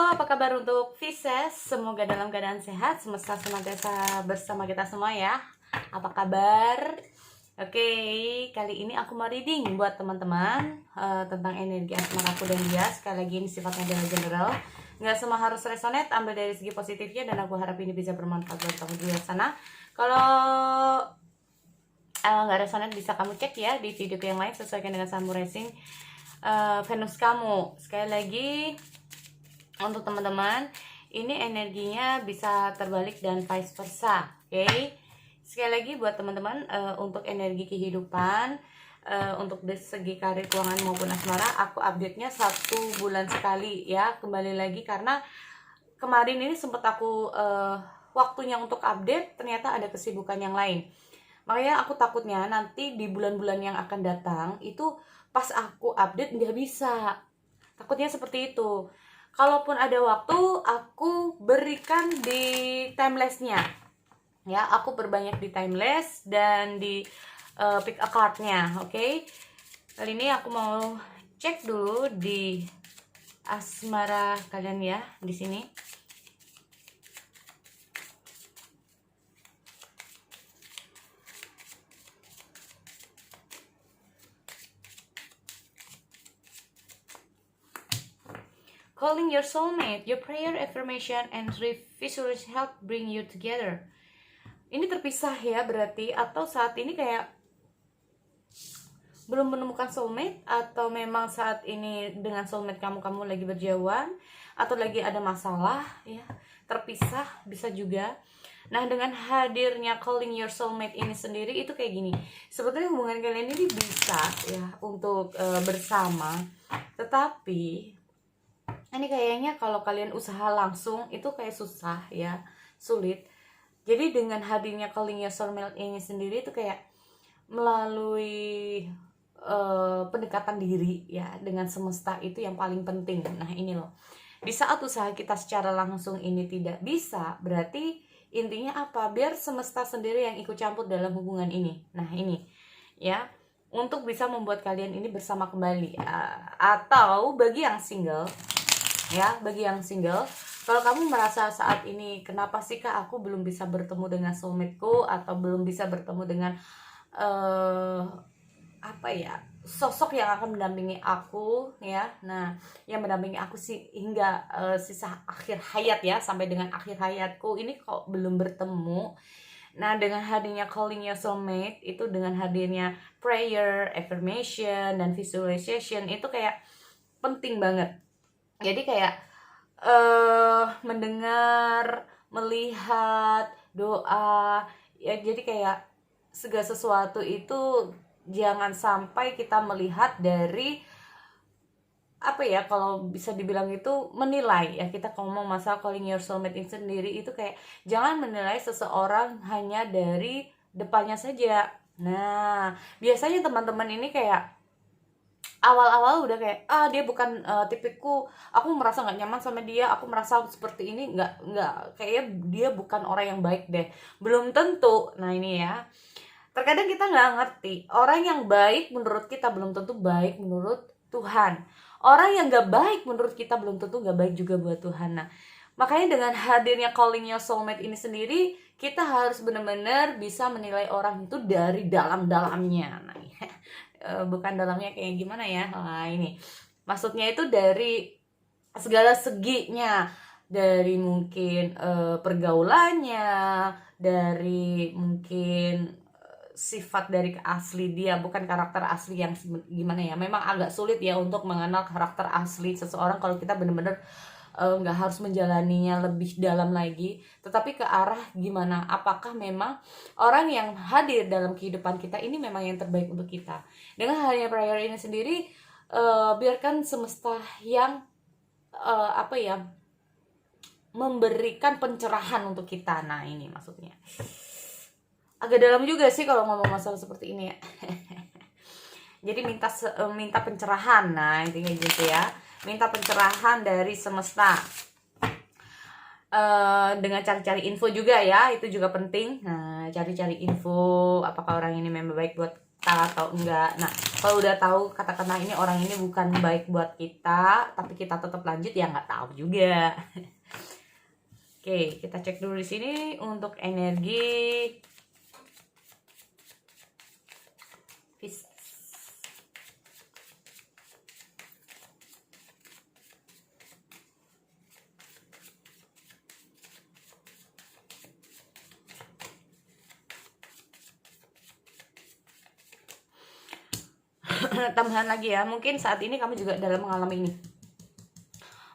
apa kabar untuk Pisces? Semoga dalam keadaan sehat, semesta senantiasa bersama kita semua ya. Apa kabar? Oke, kali ini aku mau reading buat teman-teman tentang energi asmara aku dan dia. Sekali lagi ini sifatnya adalah general. Nggak semua harus resonate, ambil dari segi positifnya dan aku harap ini bisa bermanfaat buat kamu di luar sana. Kalau nggak resonate bisa kamu cek ya di video yang lain, sesuaikan dengan samurai rising Venus kamu. Sekali lagi untuk teman-teman, ini energinya bisa terbalik dan vice versa. Oke, sekali lagi buat teman-teman, untuk energi kehidupan, untuk dari segi karir, keuangan maupun asmara, aku update-nya 1 bulan sekali ya. Kembali lagi karena kemarin ini sempat aku waktunya untuk update, ternyata ada kesibukan yang lain. Makanya aku takutnya nanti di bulan-bulan yang akan datang itu pas aku update nggak bisa. Takutnya seperti itu. Kalaupun ada waktu, aku berikan di timeless-nya. Ya, aku berbanyak di timeless dan di pick a card-nya, oke? Kali ini aku mau cek dulu di asmara kalian ya, di sini. Calling your soulmate, your prayer, affirmation, and visualization help bring you together. Ini terpisah ya berarti, atau saat ini kayak belum menemukan soulmate, atau memang saat ini dengan soulmate kamu lagi berjauhan, atau lagi ada masalah ya, terpisah bisa juga. Nah, dengan hadirnya calling your soulmate ini sendiri itu kayak gini. Sebetulnya hubungan kalian ini bisa ya untuk bersama, tetapi ini kayaknya kalau kalian usaha langsung itu kayak susah ya, sulit. Jadi dengan hadirnya calling your soulmate ini sendiri itu kayak melalui pendekatan diri ya dengan semesta, itu yang paling penting. Nah ini loh, di saat usaha kita secara langsung ini tidak bisa, berarti intinya apa? Biar semesta sendiri yang ikut campur dalam hubungan ini. Nah ini ya, untuk bisa membuat kalian ini bersama kembali. Atau bagi yang single ya, bagi yang single, kalau kamu merasa saat ini kenapa sih kak aku belum bisa bertemu dengan soulmateku, atau belum bisa bertemu dengan apa ya, sosok yang akan mendampingi aku ya. Nah, yang mendampingi aku sih hingga sisa akhir hayat ya, sampai dengan akhir hayatku ini kok belum bertemu. Nah, dengan hadirnya calling your soulmate itu, dengan hadirnya prayer, affirmation, dan visualization itu kayak penting banget. Jadi kayak mendengar, melihat, doa ya. Jadi kayak segala sesuatu itu jangan sampai kita melihat dari apa ya, kalau bisa dibilang itu menilai ya. Kita ngomong masalah calling your soulmate ini sendiri itu kayak jangan menilai seseorang hanya dari depannya saja. Nah, biasanya teman-teman ini kayak awal-awal udah kayak dia bukan tipeku, aku merasa nggak nyaman sama dia, aku merasa seperti ini, nggak kayaknya dia bukan orang yang baik deh. Belum tentu. Nah ini ya, terkadang kita nggak ngerti, orang yang baik menurut kita belum tentu baik menurut Tuhan. Orang yang nggak baik menurut kita belum tentu nggak baik juga buat Tuhan. Nah makanya dengan hadirnya calling your soulmate ini sendiri, kita harus benar-benar bisa menilai orang itu dari dalam-dalamnya. Nah bukan dalamnya kayak gimana ya, nah ini maksudnya itu dari segala seginya, dari mungkin pergaulannya, dari mungkin sifat dari asli dia, bukan karakter asli yang gimana ya. Memang agak sulit ya untuk mengenal karakter asli seseorang kalau kita benar-benar nggak harus menjalaninya lebih dalam lagi, tetapi ke arah gimana, apakah memang orang yang hadir dalam kehidupan kita ini memang yang terbaik untuk kita. Dengan halnya prayer ini sendiri, biarkan semesta yang apa ya, memberikan pencerahan untuk kita. Nah ini maksudnya agak dalam juga sih kalau ngomong masalah seperti ini ya. Jadi minta pencerahan. Nah intinya gitu ya, minta pencerahan dari semesta. Dengan cari-cari info juga ya, itu juga penting. Nah cari-cari info, apakah orang ini memang baik buat tahu atau enggak. Nah, kalau udah tahu katakanlah ini orang ini bukan baik buat kita, tapi kita tetap lanjut, ya nggak tahu juga. Oke, kita cek dulu di sini untuk energi Pisces. Tambahan lagi ya, mungkin saat ini kamu juga dalam mengalami ini,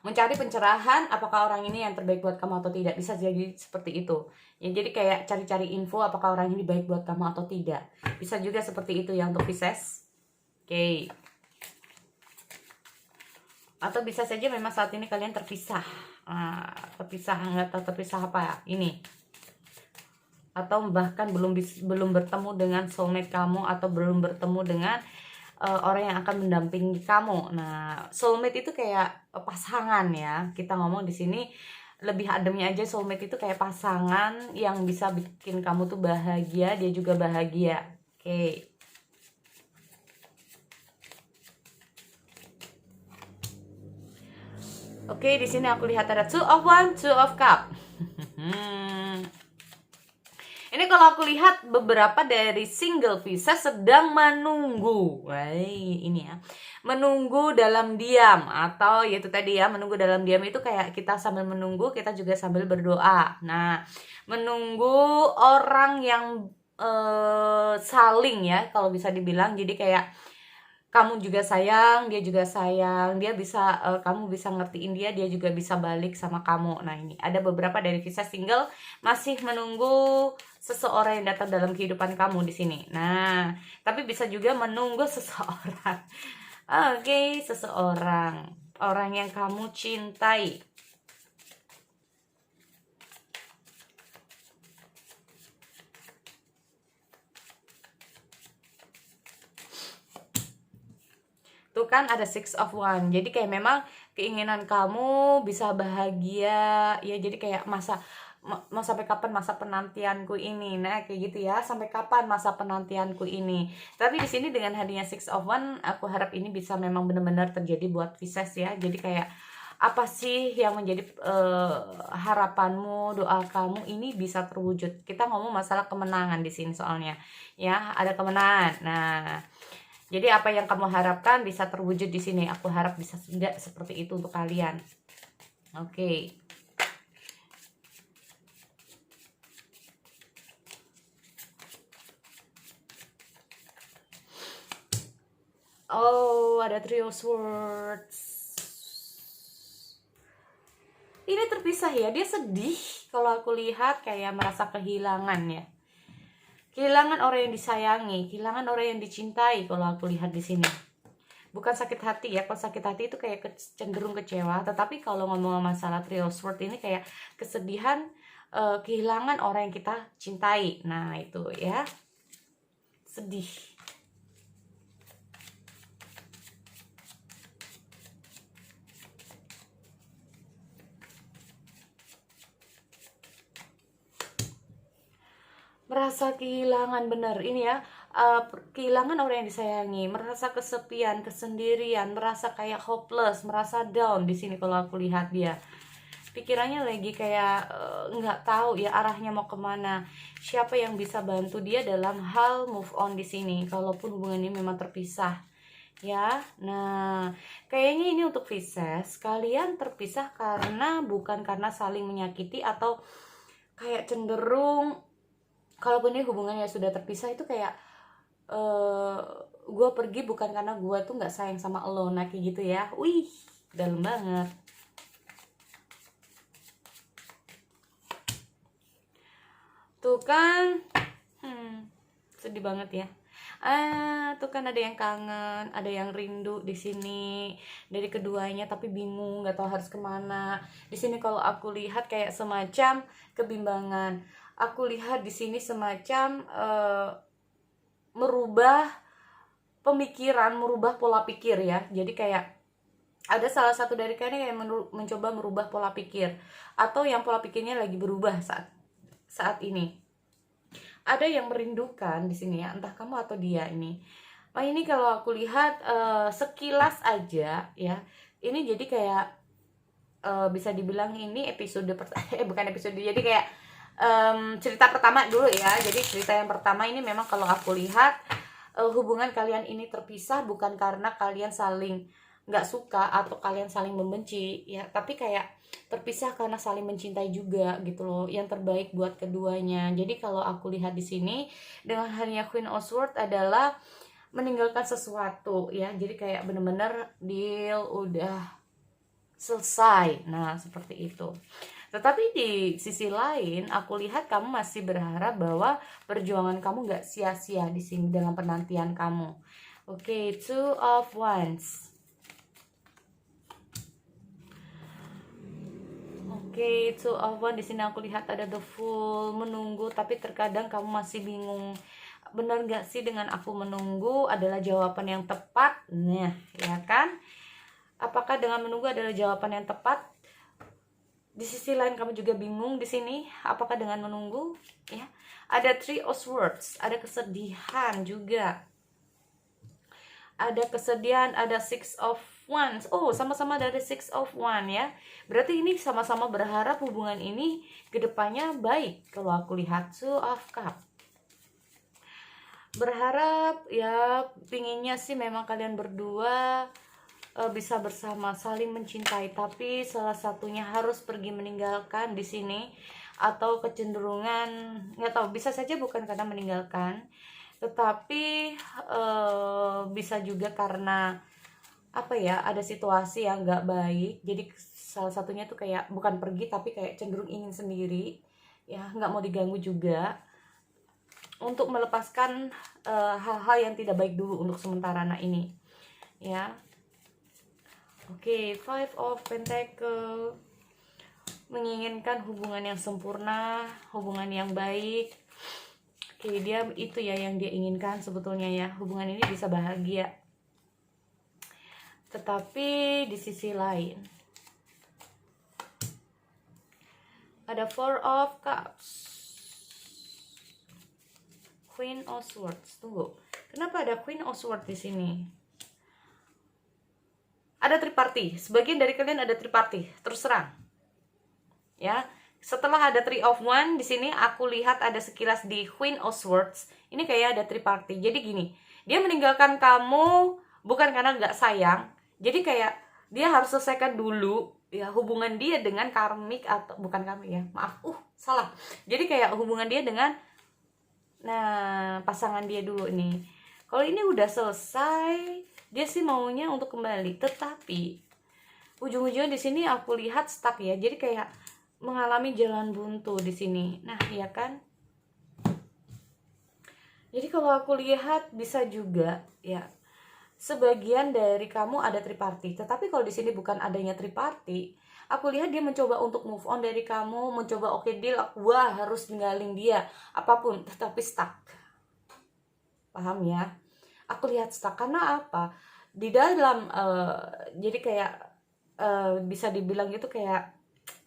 mencari pencerahan apakah orang ini yang terbaik buat kamu atau tidak. Bisa jadi seperti itu ya, jadi kayak cari-cari info apakah orang ini baik buat kamu atau tidak. Bisa juga seperti itu ya untuk Pisces. Oke. Atau bisa saja memang saat ini kalian terpisah. Terpisah, nggak tahu terpisah apa ini, atau bahkan belum bertemu dengan soulmate kamu, atau belum bertemu dengan orang yang akan mendampingi kamu. Nah, soulmate itu kayak pasangan ya. Kita ngomong di sini lebih ademnya aja, soulmate itu kayak pasangan yang bisa bikin kamu tuh bahagia, dia juga bahagia. Oke. Oke, di sini aku lihat ada 2 of Wands, 2 of Cup. Ini kalau aku lihat beberapa dari single Pisces sedang menunggu. Wah, ini ya. Menunggu dalam diam, atau yaitu tadi ya, menunggu dalam diam itu kayak kita sambil menunggu, kita juga sambil berdoa. Nah, menunggu orang yang saling ya, kalau bisa dibilang. Jadi kayak kamu juga sayang, dia juga sayang, dia bisa kamu bisa ngertiin dia, dia juga bisa balik sama kamu. Nah, ini ada beberapa dari Pisces single masih menunggu seseorang yang datang dalam kehidupan kamu di sini. Nah, tapi bisa juga menunggu seseorang. Oke, seseorang, orang yang kamu cintai. Tuh kan ada 6 of Wands. Jadi kayak memang keinginan kamu bisa bahagia ya. Jadi kayak mau sampai kapan masa penantianku ini. Nah, kayak gitu ya. Sampai kapan masa penantianku ini. Tapi di sini dengan hadirnya 6 of Wands, aku harap ini bisa memang benar-benar terjadi buat Pisces ya. Jadi kayak apa sih yang menjadi harapanmu, doa kamu ini bisa terwujud. Kita ngomong masalah kemenangan di sini soalnya. Ya, ada kemenangan. Nah, jadi apa yang kamu harapkan bisa terwujud di sini. Aku harap bisa tidak seperti itu untuk kalian. Oke. Oh, ada Three of Swords. Ini terpisah ya. Dia sedih kalau aku lihat, kayak merasa kehilangan ya. Kehilangan orang yang disayangi, kehilangan orang yang dicintai kalau aku lihat di sini. Bukan sakit hati ya, kalau sakit hati itu kayak cenderung kecewa. Tetapi kalau ngomong masalah Three of Swords ini kayak kesedihan, kehilangan orang yang kita cintai. Nah, itu ya, sedih. Merasa kehilangan, bener ini ya, kehilangan orang yang disayangi, merasa kesepian, kesendirian, merasa kayak hopeless, merasa down di sini kalau aku lihat dia. Pikirannya lagi kayak nggak tahu ya arahnya mau kemana. Siapa yang bisa bantu dia dalam hal move on di sini, kalaupun hubungan ini memang terpisah ya. Nah, kayaknya ini untuk Pisces, kalian terpisah karena bukan karena saling menyakiti, atau kayak cenderung kalaupun ini hubungannya sudah terpisah itu kayak gue pergi bukan karena gue tuh nggak sayang sama lo. Nah, kayak gitu ya. Wih, dalam banget. Tuh kan, sedih banget ya. Tuh kan ada yang kangen, ada yang rindu di sini dari keduanya, tapi bingung, nggak tahu harus kemana. Di sini kalau aku lihat kayak semacam kebimbangan. Aku lihat di sini semacam merubah pemikiran, merubah pola pikir ya. Jadi kayak ada salah satu dari kalian yang mencoba merubah pola pikir, atau yang pola pikirnya lagi berubah saat ini. ada yang merindukan di sini ya, entah kamu atau dia ini. Nah ini kalau aku lihat sekilas aja ya, ini jadi kayak bisa dibilang ini episode bukan episode, jadi kayak cerita pertama dulu ya. Jadi cerita yang pertama ini memang kalau aku lihat hubungan kalian ini terpisah bukan karena kalian saling nggak suka atau kalian saling membenci ya, tapi kayak terpisah karena saling mencintai juga gitu loh, yang terbaik buat keduanya. Jadi kalau aku lihat di sini dengan hanya Queen of Swords adalah meninggalkan sesuatu ya, jadi kayak bener-bener deal udah selesai. Nah seperti itu. Tetapi di sisi lain, aku lihat kamu masih berharap bahwa perjuangan kamu nggak sia-sia di sini dengan penantian kamu. Oke, Two of Wands. Oke, Two of Wands di sini aku lihat ada the Fool, menunggu, tapi terkadang kamu masih bingung. Benar nggak sih dengan aku menunggu adalah jawaban yang tepat? Nah, ya kan? Apakah dengan menunggu adalah jawaban yang tepat? Di sisi lain kamu juga bingung di sini, apakah dengan menunggu ya. Ada Three of Swords, ada kesedihan juga. Ada kesedihan, ada Six of Wands. Oh, sama-sama dari Six of Wands ya. Berarti ini sama-sama berharap hubungan ini kedepannya baik. Kalau aku lihat Two of Cups, berharap ya, pinginnya sih memang kalian berdua bisa bersama, saling mencintai, tapi salah satunya harus pergi meninggalkan di sini, atau kecenderungan nggak tahu, bisa saja bukan karena meninggalkan, tetapi bisa juga karena apa ya, ada situasi yang nggak baik. Jadi salah satunya tuh kayak bukan pergi tapi kayak cenderung ingin sendiri ya, nggak mau diganggu juga, untuk melepaskan hal-hal yang tidak baik dulu untuk sementara. Nah ini ya. Oke, Five of Pentacle, menginginkan hubungan yang sempurna, hubungan yang baik. Oke, dia itu ya yang dia inginkan sebetulnya ya, hubungan ini bisa bahagia. Tetapi di sisi lain ada Four of Cups, Queen of Swords. Tunggu, kenapa ada Queen of Swords di sini? Ada triparty, sebagian dari kalian ada triparty, terus terang ya. Setelah ada Three of Wands di sini, aku lihat ada sekilas di Queen of Swords ini kayak ada triparty. Jadi gini, dia meninggalkan kamu bukan karena nggak sayang, jadi kayak dia harus selesaikan dulu ya hubungan dia dengan karmik, atau bukan karmik ya, maaf, salah. Jadi kayak hubungan dia dengan pasangan dia dulu nih. Kalau ini udah selesai, dia sih maunya untuk kembali, tetapi ujung-ujungnya di sini aku lihat stuck ya. Jadi kayak mengalami jalan buntu di sini. Nah, ya kan? Jadi kalau aku lihat bisa juga ya, sebagian dari kamu ada triparty, tetapi kalau di sini bukan adanya triparty, aku lihat dia mencoba untuk move on dari kamu, mencoba oke deal, wah harus ninggalin dia apapun, tetapi stuck. Paham ya? Aku lihat stuck karena apa? Di dalam jadi kayak bisa dibilang gitu, kayak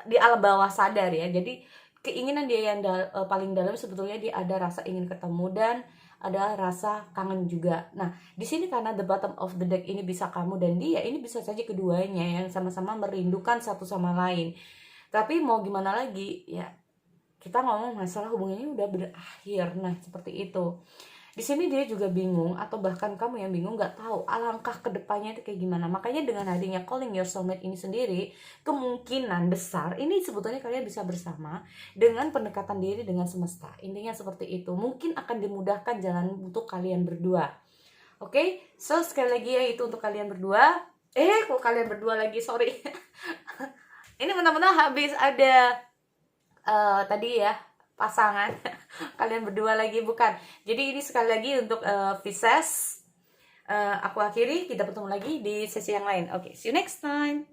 di alam bawah sadar ya. Jadi keinginan dia yang paling dalam sebetulnya dia ada rasa ingin ketemu dan ada rasa kangen juga. Nah, di sini karena the bottom of the deck ini bisa kamu dan dia, ini bisa saja keduanya yang sama-sama merindukan satu sama lain. Tapi mau gimana lagi ya? Kita ngomong masalah hubungannya udah berakhir. Nah, seperti itu. Di sini dia juga bingung, atau bahkan kamu yang bingung, nggak tahu alangkah kedepannya itu kayak gimana. Makanya dengan adanya calling your soulmate ini sendiri, kemungkinan besar ini sebetulnya kalian bisa bersama dengan pendekatan diri dengan semesta. Intinya seperti itu. Mungkin akan dimudahkan jalan untuk kalian berdua. Oke, so sekali lagi ya, itu untuk kalian berdua. Kok kalian berdua lagi, sorry. Ini mentah-mentah habis ada tadi ya, pasangan kalian berdua lagi, bukan. Jadi ini sekali lagi untuk Pisces, aku akhiri, kita bertemu lagi di sesi yang lain. Oke, see you next time.